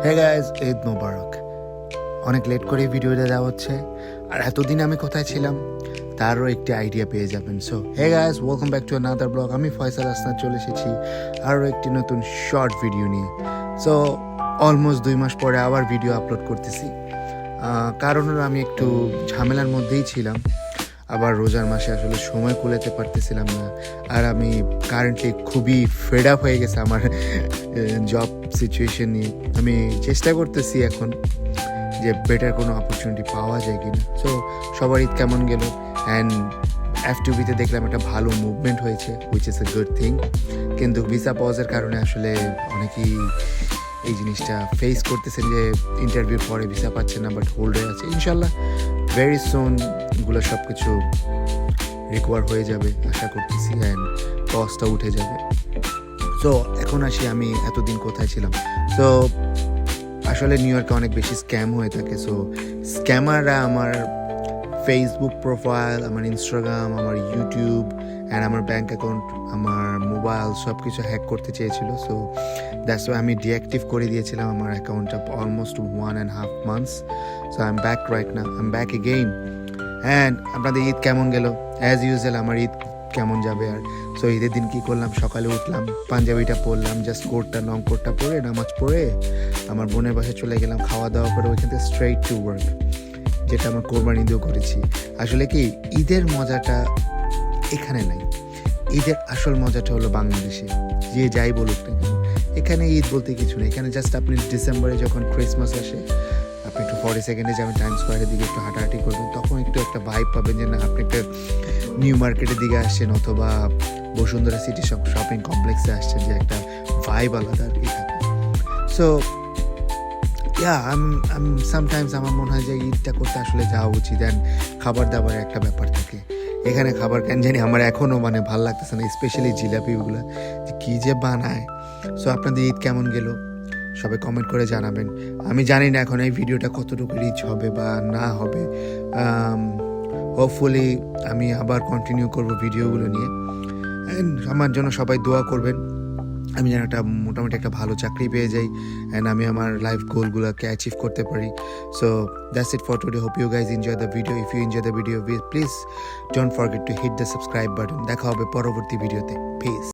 Hey guys, Eid মোবারক। অনেক late করে ভিডিওটা দেওয়া হচ্ছে, আর এতদিন আমি কোথায় ছিলাম তারও একটি আইডিয়া পেয়ে যাবেন। So hey guys, welcome back to another blog. আমি ফয়সাল হাসনাত চলে এসেছি আরও একটি নতুন শর্ট ভিডিও নিয়ে। সো অলমোস্ট 2 মাস পরে আবার ভিডিও আপলোড করতেছি। কারণ হলো আমি একটু ঝামেলার মধ্যেই ছিলাম, আবার রোজার মাসে আসলে সময় কুলাতে পারতেছিলাম না। আর আমি কারেন্টলি খুবই ফেড আপ হয়ে গেছে আমার জব সিচুয়েশন নিয়ে। আমি চেষ্টা করতেছি এখন যে বেটার কোনো অপরচুনিটি পাওয়া যায় কিনা। সো সবার ঈদ কেমন গেল? অ্যান্ড F2Bতে দেখলাম একটা ভালো মুভমেন্ট হয়েছে, which is a good thing. কিন্তু ভিসা পজের কারণে আসলে অনেকেই এই জিনিসটা ফেস করতেছেন যে ইন্টারভিউর পরে ভিসা পাচ্ছেন না, বাট হোল্ড হয়ে আছে। ইনশাল্লাহ ভেরি সুন এগুলো সব কিছু রিকভার হয়ে যাবে আশা করতেছি, অ্যান্ড কস্টটা উঠে যাবে। সো এখন আসি আমি এতদিন কোথায় ছিলাম। সো আসলে নিউ ইয়র্কে অনেক বেশি স্ক্যাম হয়ে থাকে। সো স্ক্যামাররা আমার ফেসবুক প্রোফাইল, আমার ইনস্টাগ্রাম, আমার ইউটিউব অ্যান্ড আমার ব্যাঙ্ক অ্যাকাউন্ট, আমার মোবাইল সব কিছু হ্যাক করতে চেয়েছিল। সো দ্যাটস ওয়াই আমি ডিঅ্যাক্টিভ করে দিয়েছিলাম আমার অ্যাকাউন্টটা almost 1.5 months। So I am back right now, I am back again. And আপনাদের ঈদ কেমন গেল? অ্যাজ ইউজুয়াল আমার ঈদ কেমন যাবে আর। সো ঈদের দিন কী করলাম? সকালে উঠলাম, পাঞ্জাবিটা পরলাম, জাস্ট কোটটা লং কোটটা পরে নামাজ পড়ে আমার বোনের বাসায় চলে গেলাম। খাওয়া দাওয়া করে ওইখান থেকে স্ট্রেইট টু ওয়ার্ক, যেটা আমার কোরবানি ঈদেও করেছি। আসলে কি ঈদের মজাটা এখানে নাই, ঈদের আসল মজাটা হলো বাংলাদেশে। যে যাই বলুক না কেন, এখানে ঈদ বলতে কিছু নেই। এখানে জাস্ট আপনি ডিসেম্বরে যখন ক্রিসমাস আসে, আপনি একটু 42 যাবেন টাইম স্কোয়ারের দিকে, একটু হাঁটাহাঁটি করবেন, তখন একটু একটা ভাইব পাবেন যে না আপনি একটা নিউ মার্কেটের দিকে আসছেন, অথবা বসুন্ধরা সিটি শপিং কমপ্লেক্সে আসছেন, যে একটা ভাইব আলাদা আর কি থাকে। সো সামটাইমস আমার মনে হয় যে ঈদটা করতে আসলে যাওয়া উচিত। অ্যান্ড খাবার দাবারের একটা ব্যাপার থাকে এখানে, খাবার কেন জানি আমার এখনও ভালো লাগতেছে না, স্পেশালি জিলাপিগুলো যে কী যে বানায়। সো আপনাদের ঈদ কেমন গেল সবাই কমেন্ট করে জানাবেন। আমি জানি না এখন এই ভিডিওটা কতটুকু রিচ হবে বা না হবে। হোপফুলি আমি আবার কন্টিনিউ করব ভিডিওগুলো নিয়ে। অ্যান্ড আমার জন্য সবাই দোয়া করবেন, আমি যেন একটা মোটামুটি একটা ভালো চাকরি পেয়ে যাই, অ্যান্ড আমি আমার লাইফ গোলগুলোকে অ্যাচিভ করতে পারি। So that's it for today. Hope you guys enjoy the video. If you enjoy the video, please don't forget to hit the subscribe button. দেখা হবে পরবর্তী ভিডিওতে। পিস।